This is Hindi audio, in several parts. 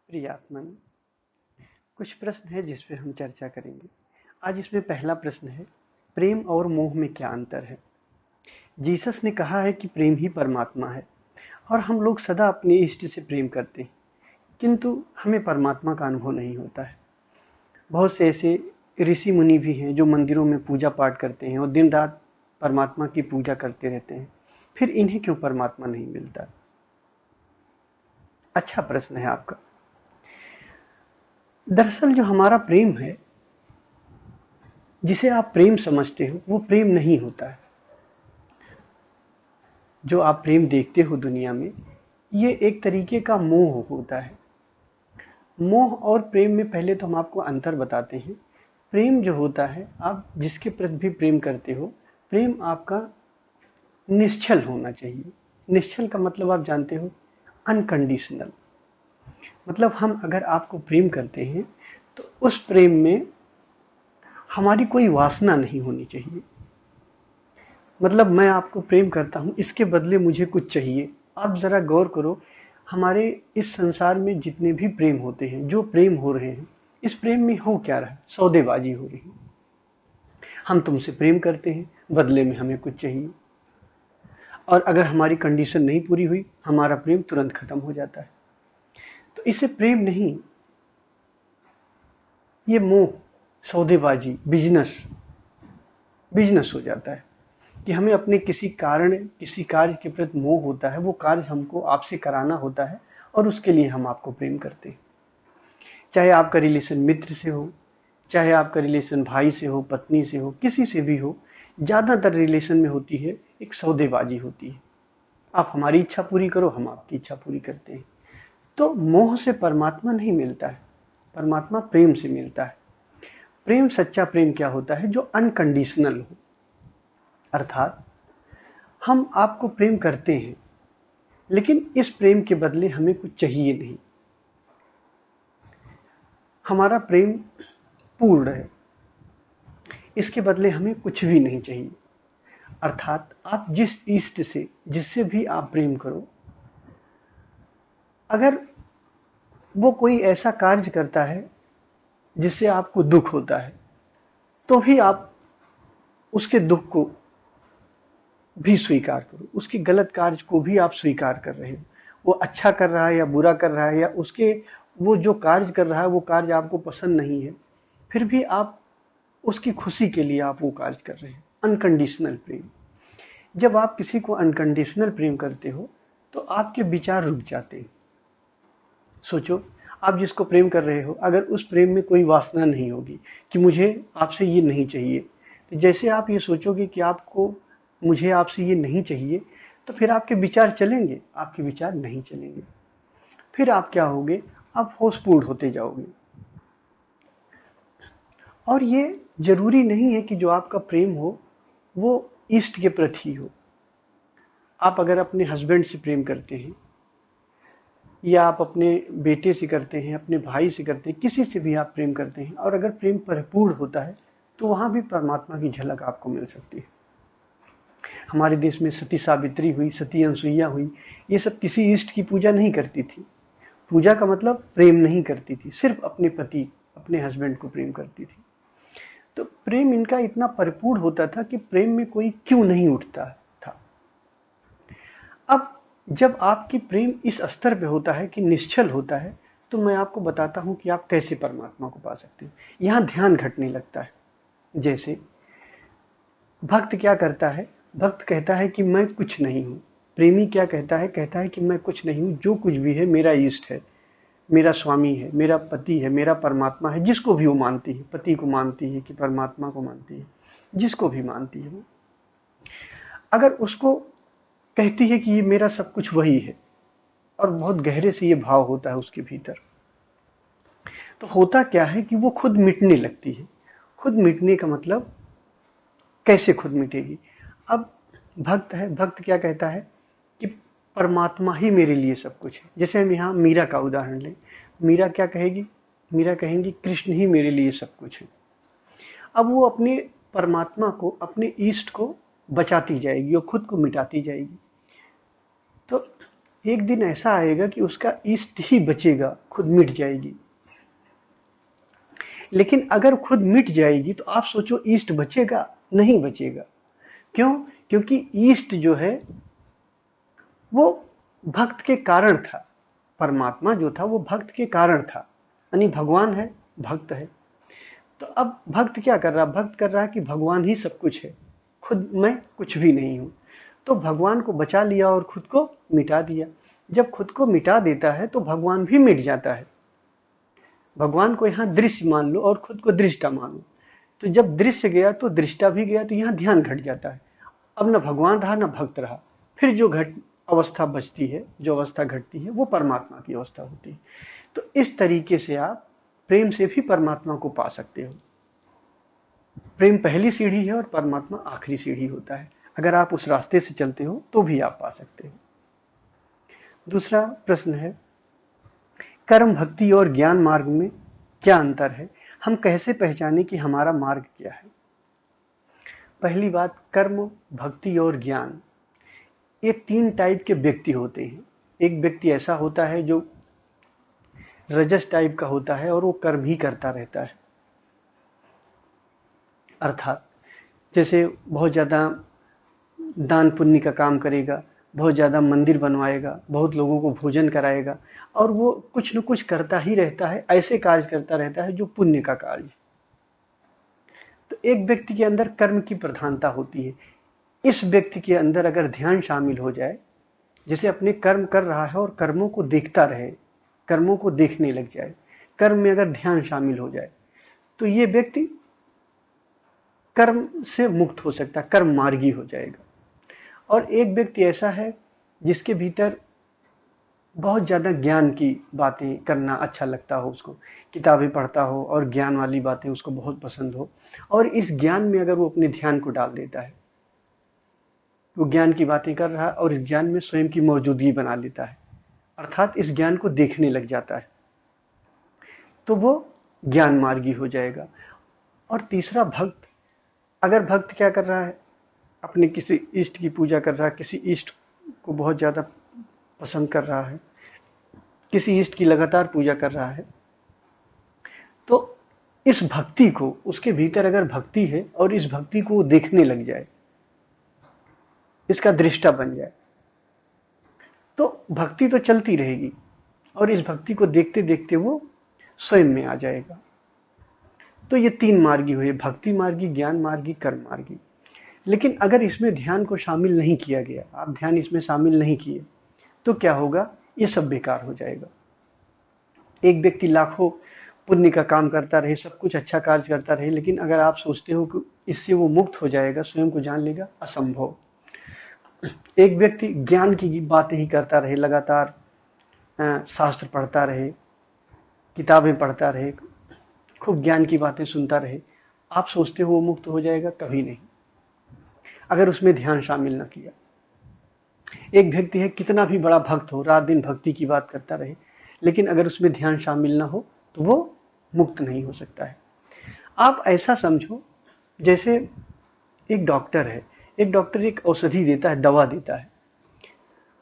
प्रिय आत्मन, कुछ प्रश्न है जिस पे हम चर्चा करेंगे। आज इसमें पहला प्रश्न है, प्रेम और मोह में क्या अंतर है। जीसस ने कहा है कि प्रेम ही परमात्मा है और हम लोग सदा अपने इष्ट से प्रेम करते हैं, किंतु हमें परमात्मा का अनुभव नहीं होता है। बहुत से ऐसे ऋषि मुनि भी हैं जो मंदिरों में पूजा पाठ करते हैं और दिन रात परमात्मा की पूजा करते रहते हैं, फिर इन्हें क्यों परमात्मा नहीं मिलता। अच्छा प्रश्न है आपका। दरअसल जो हमारा प्रेम है, जिसे आप प्रेम समझते हो, वो प्रेम नहीं होता है। जो आप प्रेम देखते हो दुनिया में, ये एक तरीके का मोह होता है। मोह और प्रेम में पहले तो हम आपको अंतर बताते हैं। प्रेम जो होता है, आप जिसके प्रति भी प्रेम करते हो, प्रेम आपका निश्चल होना चाहिए। निश्चल का मतलब आप जानते हो, अनकंडीशनल। मतलब हम अगर आपको प्रेम करते हैं तो उस प्रेम में हमारी कोई वासना नहीं होनी चाहिए। मतलब मैं आपको प्रेम करता हूं, इसके बदले मुझे कुछ चाहिए। आप जरा गौर करो, हमारे इस संसार में जितने भी प्रेम होते हैं, जो प्रेम हो रहे हैं, इस प्रेम में हो क्या रहा है? सौदेबाजी हो रही है। हम तुमसे प्रेम करते हैं, बदले में हमें कुछ चाहिए, और अगर हमारी कंडीशन नहीं पूरी हुई, हमारा प्रेम तुरंत खत्म हो जाता है। तो इसे प्रेम नहीं, ये मोह, सौदेबाजी, बिजनेस बिजनेस हो जाता है कि हमें अपने किसी कारण, किसी कार्य के प्रति मोह होता है। वो कार्य हमको आपसे कराना होता है और उसके लिए हम आपको प्रेम करते हैं। चाहे आपका रिलेशन मित्र से हो, चाहे आपका रिलेशन भाई से हो, पत्नी से हो, किसी से भी हो, ज्यादातर रिलेशन में होती है एक सौदेबाजी होती है। आप हमारी इच्छा पूरी करो, हम आपकी इच्छा पूरी करते हैं। तो मोह से परमात्मा नहीं मिलता है, परमात्मा प्रेम से मिलता है। प्रेम, सच्चा प्रेम क्या होता है? जो अनकंडीशनल हो। अर्थात हम आपको प्रेम करते हैं, लेकिन इस प्रेम के बदले हमें कुछ चाहिए नहीं। हमारा प्रेम पूर्ण है, इसके बदले हमें कुछ भी नहीं चाहिए। अर्थात आप जिस इष्ट से, जिससे भी आप प्रेम करो, अगर वो कोई ऐसा कार्य करता है जिससे आपको दुख होता है, तो भी आप उसके दुख को भी स्वीकार करो, उसके गलत कार्य को भी आप स्वीकार कर रहे हो। वो अच्छा कर रहा है या बुरा कर रहा है, या उसके वो जो कार्य कर रहा है वो कार्य आपको पसंद नहीं है, फिर भी आप उसकी खुशी के लिए आप वो कार्य कर रहे हैं। अनकंडीशनल प्रेम। जब आप किसी को अनकंडीशनल प्रेम करते हो, तो आपके विचार रुक जाते हैं। सोचो, आप जिसको प्रेम कर रहे हो, अगर उस प्रेम में कोई वासना नहीं होगी कि मुझे आपसे ये नहीं चाहिए, तो जैसे आप ये सोचोगे कि आपको, मुझे आपसे ये नहीं चाहिए, तो फिर आपके विचार चलेंगे? आपके विचार नहीं चलेंगे। फिर आप क्या होगे? आप होशपूर्ण होते जाओगे। और ये जरूरी नहीं है कि जो आपका प्रेम हो वो इष्ट के प्रति हो। आप अगर अपने हस्बैंड से प्रेम करते हैं, या आप अपने बेटे से करते हैं, अपने भाई से करते हैं, किसी से भी आप प्रेम करते हैं, और अगर प्रेम परिपूर्ण होता है, तो वहां भी परमात्मा की झलक आपको मिल सकती है। हमारे देश में सती सावित्री हुई, सती अनसुईया हुई, ये सब किसी इष्ट की पूजा नहीं करती थी। पूजा का मतलब प्रेम नहीं करती थी, सिर्फ अपने पति, अपने हस्बैंड को प्रेम करती थी। तो प्रेम इनका इतना परिपूर्ण होता था कि प्रेम में कोई क्यों नहीं उठता था। अब जब आपकी प्रेम इस स्तर पे होता है कि निश्चल होता है, तो मैं आपको बताता हूं कि आप कैसे परमात्मा को पा सकते हैं। यहां ध्यान घटने लगता है। जैसे भक्त क्या करता है? भक्त कहता है कि मैं कुछ नहीं हूं। प्रेमी क्या कहता है? कहता है कि मैं कुछ नहीं हूं, जो कुछ भी है मेरा इष्ट है, मेरा स्वामी है, मेरा पति है, मेरा परमात्मा है। जिसको भी वो मानती है, पति को मानती है कि परमात्मा को मानती है, जिसको भी मानती है वो, अगर उसको कहती है कि ये मेरा सब कुछ वही है, और बहुत गहरे से ये भाव होता है उसके भीतर, तो होता क्या है कि वो खुद मिटने लगती है। खुद मिटने का मतलब, कैसे खुद मिटेगी? अब भक्त है, भक्त क्या कहता है कि परमात्मा ही मेरे लिए सब कुछ है। जैसे हम यहाँ मीरा का उदाहरण लें, मीरा क्या कहेगी? मीरा कहेंगी कृष्ण ही मेरे लिए सब कुछ है। अब वो अपने परमात्मा को, अपने ईष्ट को बचाती जाएगी और खुद को मिटाती जाएगी। तो एक दिन ऐसा आएगा कि उसका इष्ट ही बचेगा, खुद मिट जाएगी। लेकिन अगर खुद मिट जाएगी तो आप सोचो इष्ट बचेगा? नहीं बचेगा। क्यों? क्योंकि इष्ट जो है वो भक्त के कारण था। परमात्मा जो था वो भक्त के कारण था, यानी भगवान है, भक्त है। तो अब भक्त क्या कर रहा? भक्त कर रहा है कि भगवान ही सब कुछ है, खुद मैं कुछ भी नहीं हूं। तो भगवान को बचा लिया और खुद को मिटा दिया। जब खुद को मिटा देता है तो भगवान भी मिट जाता है। भगवान को यहाँ दृश्य मान लो और खुद को दृष्टा मान लो। तो जब दृश्य गया तो दृष्टा भी गया, तो यहाँ ध्यान घट जाता है। अब न भगवान रहा न भक्त रहा। फिर जो घट अवस्था बचती है, जो अवस्था घटती है, वो परमात्मा की अवस्था होती है। तो इस तरीके से आप प्रेम से भी परमात्मा को पा सकते हो। प्रेम पहली सीढ़ी है और परमात्मा आखिरी सीढ़ी होता है। अगर आप उस रास्ते से चलते हो तो भी आप पा सकते हो। दूसरा प्रश्न है, कर्म, भक्ति और ज्ञान मार्ग में क्या अंतर है? हम कैसे पहचाने कि हमारा मार्ग क्या है? पहली बात, कर्म, भक्ति और ज्ञान, ये 3 टाइप के व्यक्ति होते हैं। एक व्यक्ति ऐसा होता है जो रजस टाइप का होता है और वो कर्म ही करता रहता है। अर्थात जैसे बहुत ज्यादा दान पुण्य का काम करेगा, बहुत ज्यादा मंदिर बनवाएगा, बहुत लोगों को भोजन कराएगा, और वो कुछ न कुछ करता ही रहता है, ऐसे कार्य करता रहता है जो पुण्य का कार्य। तो एक व्यक्ति के अंदर कर्म की प्रधानता होती है। इस व्यक्ति के अंदर अगर ध्यान शामिल हो जाए, जैसे अपने कर्म कर रहा है और कर्मों को देखता रहे, कर्मों को देखने लग जाए, कर्म में अगर ध्यान शामिल हो जाए, तो ये व्यक्ति कर्म से मुक्त हो सकता है, कर्म मार्गी हो जाएगा। और एक व्यक्ति ऐसा है जिसके भीतर बहुत ज्यादा ज्ञान की बातें करना अच्छा लगता हो, उसको किताबें पढ़ता हो और ज्ञान वाली बातें उसको बहुत पसंद हो, और इस ज्ञान में अगर वो अपने ध्यान को डाल देता है, वो ज्ञान की बातें कर रहा है और इस ज्ञान में स्वयं की मौजूदगी बना लेता है, अर्थात इस ज्ञान को देखने लग जाता है, तो वो ज्ञान मार्गी हो जाएगा। और तीसरा, भक्त। अगर भक्त क्या कर रहा है, अपने किसी इष्ट की पूजा कर रहा है, किसी इष्ट को बहुत ज्यादा पसंद कर रहा है, किसी इष्ट की लगातार पूजा कर रहा है, तो इस भक्ति को, उसके भीतर अगर भक्ति है और इस भक्ति को वो देखने लग जाए, इसका दृष्टा बन जाए, तो भक्ति तो चलती रहेगी और इस भक्ति को देखते देखते वो स्वयं में आ जाएगा। तो ये 3 मार्गी हुए, भक्ति मार्गी, ज्ञान मार्गी, कर्म मार्गी। लेकिन अगर इसमें ध्यान को शामिल नहीं किया गया, आप ध्यान इसमें शामिल नहीं किए, तो क्या होगा? ये सब बेकार हो जाएगा। एक व्यक्ति लाखों पुण्य का काम करता रहे, सब कुछ अच्छा कार्य करता रहे, लेकिन अगर आप सोचते हो कि इससे वो मुक्त हो जाएगा, स्वयं को जान लेगा, असंभव। एक व्यक्ति ज्ञान की बातें ही करता रहे, लगातार शास्त्र पढ़ता रहे, किताबें पढ़ता रहे, खूब ज्ञान की बातें सुनता रहे, आप सोचते हो वो मुक्त हो जाएगा? कभी नहीं, अगर उसमें ध्यान शामिल न किया। एक व्यक्ति है, कितना भी बड़ा भक्त हो, रात दिन भक्ति की बात करता रहे, लेकिन अगर उसमें ध्यान शामिल न हो तो वो मुक्त नहीं हो सकता है। आप ऐसा समझो जैसे एक डॉक्टर है, एक डॉक्टर एक औषधि देता है, दवा देता है।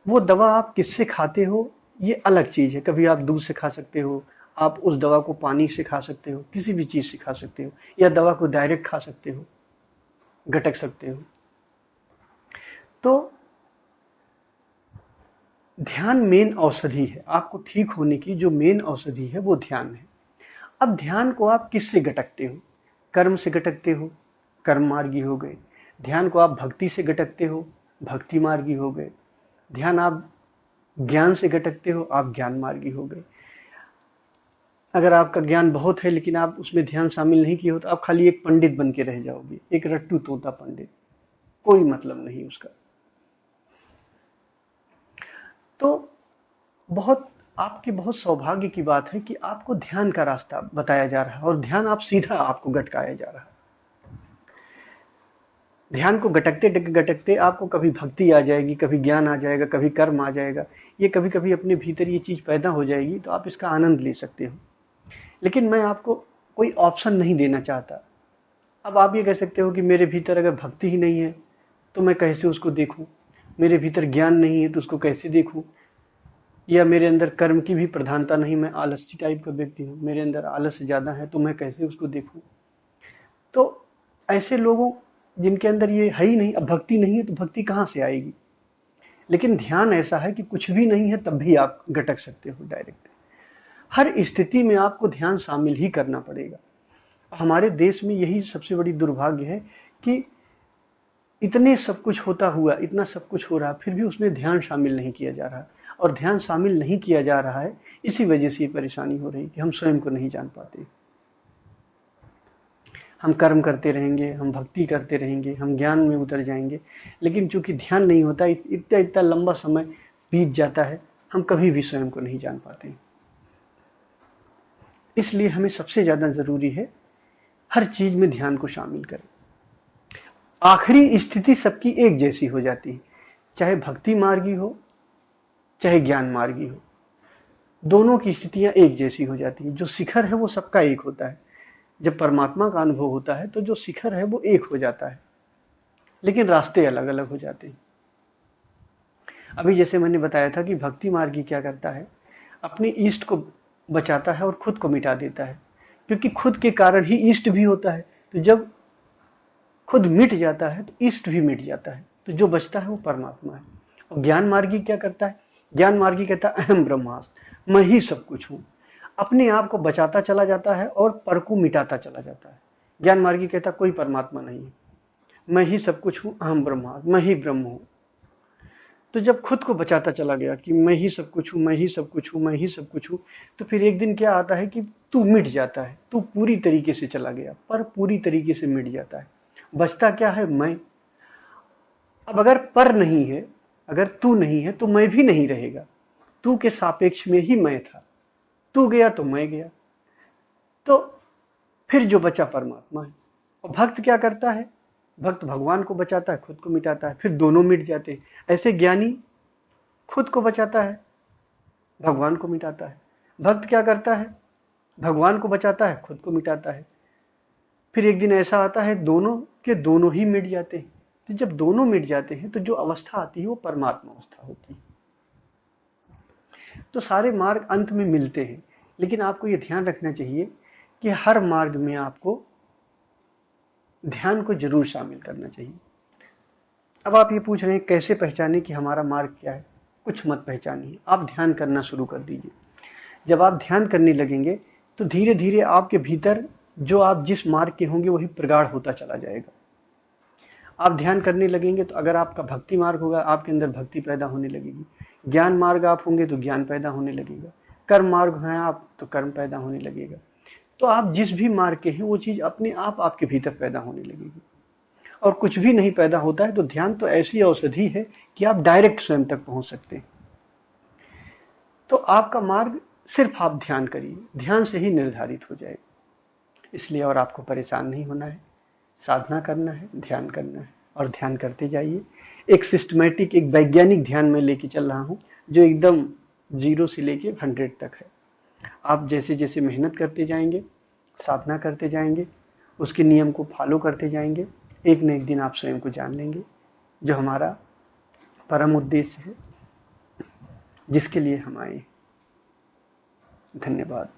वो दवा आप किससे खाते हो ये अलग चीज है। कभी आप दूध से खा सकते हो, आप उस दवा को पानी से खा सकते हो, किसी भी चीज से खा सकते हो, या दवा को डायरेक्ट खा सकते हो, गटक सकते हो। तो ध्यान मेन औषधि है, आपको ठीक होने की जो मेन औषधि है वो ध्यान है। अब ध्यान को आप किससे गटकते हो? कर्म से गटकते हो, कर्म मार्गी हो गए। ध्यान को आप भक्ति से गटकते हो, भक्ति मार्गी हो गए। ध्यान आप ज्ञान से गटकते हो, आप ज्ञान मार्गी हो गए। अगर आपका ज्ञान बहुत है लेकिन आप उसमें ध्यान शामिल नहीं किए हो, तो आप खाली एक पंडित बन के रह जाओगे, एक रट्टू तोता पंडित, कोई मतलब नहीं उसका। तो बहुत आपकी बहुत सौभाग्य की बात है कि आपको ध्यान का रास्ता बताया जा रहा है और ध्यान आप सीधा आपको गटकाया जा रहा है। ध्यान को गटकते गटकते आपको कभी भक्ति आ जाएगी, कभी ज्ञान आ जाएगा, कभी कर्म आ जाएगा। ये कभी कभी अपने भीतर ये चीज पैदा हो जाएगी, तो आप इसका आनंद ले सकते हो। लेकिन मैं आपको कोई ऑप्शन नहीं देना चाहता। अब आप ये कह सकते हो कि मेरे भीतर अगर भक्ति ही नहीं है तो मैं कैसे उसको देखूं, मेरे भीतर ज्ञान नहीं है तो उसको कैसे देखूं, या मेरे अंदर कर्म की भी प्रधानता नहीं, मैं आलसी टाइप का व्यक्ति हूँ, मेरे अंदर आलस ज़्यादा है, तो मैं कैसे उसको देखूँ। तो ऐसे लोगों जिनके अंदर ये है ही नहीं, अब भक्ति नहीं है तो भक्ति कहाँ से आएगी। लेकिन ध्यान ऐसा है कि कुछ भी नहीं है तब भी आप गटक सकते हो डायरेक्ट। हर स्थिति में आपको ध्यान शामिल ही करना पड़ेगा। हमारे देश में यही सबसे बड़ी दुर्भाग्य है कि इतने सब कुछ होता हुआ, इतना सब कुछ हो रहा, फिर भी उसमें ध्यान शामिल नहीं किया जा रहा। और ध्यान शामिल नहीं किया जा रहा है, इसी वजह से ये परेशानी हो रही कि हम स्वयं को नहीं जान पाते। हम कर्म करते रहेंगे, हम भक्ति करते रहेंगे, हम ज्ञान में उतर जाएंगे, लेकिन चूंकि ध्यान नहीं होता, इतना इतना लंबा समय बीत जाता है, हम कभी भी स्वयं को नहीं जान पाते। इसलिए हमें सबसे ज्यादा जरूरी है हर चीज में ध्यान को शामिल करें। आखिरी स्थिति सबकी एक जैसी हो जाती है, चाहे भक्ति मार्गी हो चाहे ज्ञान मार्गी हो, दोनों की स्थितियां एक जैसी हो जाती है। जो शिखर है वो सबका एक होता है। जब परमात्मा का अनुभव होता है तो जो शिखर है वो एक हो जाता है, लेकिन रास्ते अलग अलग हो जाते हैं। अभी जैसे मैंने बताया था कि भक्ति मार्गी क्या करता है, अपने ईष्ट को बचाता है और खुद को मिटा देता है, क्योंकि खुद के कारण ही ईष्ट भी होता है। तो जब खुद मिट जाता है तो ईष्ट भी मिट जाता है, तो जो बचता है वो परमात्मा है। और ज्ञान मार्गी क्या करता है, ज्ञान मार्गी कहता है अहम ब्रह्मास्त्र, मैं ही सब कुछ हूं। अपने आप को बचाता चला जाता है और पर को मिटाता चला जाता है। ज्ञान मार्गी कहता कोई परमात्मा नहीं है, मैं ही सब कुछ हूं, अहम ब्रह्मास्त्र, मैं ही ब्रह्म हूं। तो जब खुद को बचाता चला गया कि मैं ही सब कुछ हूं, मैं ही सब कुछ हूं, मैं ही सब कुछ हूं, तो फिर एक दिन क्या आता है कि तू मिट जाता है, तू पूरी तरीके से चला गया, पर पूरी तरीके से मिट जाता है। बचता क्या है, मैं। अब अगर पर नहीं है, अगर तू नहीं है तो मैं भी नहीं रहेगा। तू के सापेक्ष में ही मैं था, तू गया तो मैं गया, तो फिर जो बचा परमात्मा है। और भक्त क्या करता है, भक्त भगवान को बचाता है, खुद को मिटाता है, फिर दोनों मिट जाते हैं। ऐसे ज्ञानी खुद को बचाता है, भगवान को मिटाता है। भक्त क्या करता है, भगवान को बचाता है, खुद को मिटाता है। फिर एक दिन ऐसा आता है दोनों के दोनों ही मिट जाते हैं। तो जब दोनों मिट जाते हैं तो जो अवस्था आती है वो परमात्मा अवस्था होती है। तो सारे मार्ग अंत में मिलते हैं, लेकिन आपको ये ध्यान रखना चाहिए कि हर मार्ग में आपको ध्यान को जरूर शामिल करना चाहिए। अब आप ये पूछ रहे हैं कैसे पहचाने कि हमारा मार्ग क्या है। कुछ मत पहचानिए, आप ध्यान करना शुरू कर दीजिए। जब आप ध्यान करने लगेंगे तो धीरे धीरे आपके भीतर जो आप जिस मार्ग के होंगे वही प्रगाढ़ होता चला जाएगा। आप ध्यान करने लगेंगे तो अगर आपका भक्ति मार्ग होगा, आपके अंदर भक्ति पैदा होने लगेगी। ज्ञान मार्ग आप होंगे तो ज्ञान पैदा होने लगेगा। कर्म मार्ग हैं आप तो कर्म पैदा होने लगेगा। तो आप जिस भी मार्ग के हैं वो चीज अपने आप आपके भीतर पैदा होने लगेगी। और कुछ भी नहीं पैदा होता है तो ध्यान तो ऐसी औषधि है कि आप डायरेक्ट स्वयं तक पहुंच सकते हैं। तो आपका मार्ग सिर्फ आप ध्यान करिए, ध्यान से ही निर्धारित हो जाएगा। इसलिए और आपको परेशान नहीं होना है, साधना करना है, ध्यान करना है और ध्यान करते जाइए। एक सिस्टमैटिक, एक वैज्ञानिक ध्यान में लेके चल रहा हूं जो एकदम 0 से लेके 100 तक है। आप जैसे जैसे मेहनत करते जाएंगे, साधना करते जाएंगे, उसके नियम को फॉलो करते जाएंगे, एक न एक दिन आप स्वयं को जान लेंगे, जो हमारा परम उद्देश्य है, जिसके लिए हम आए। धन्यवाद।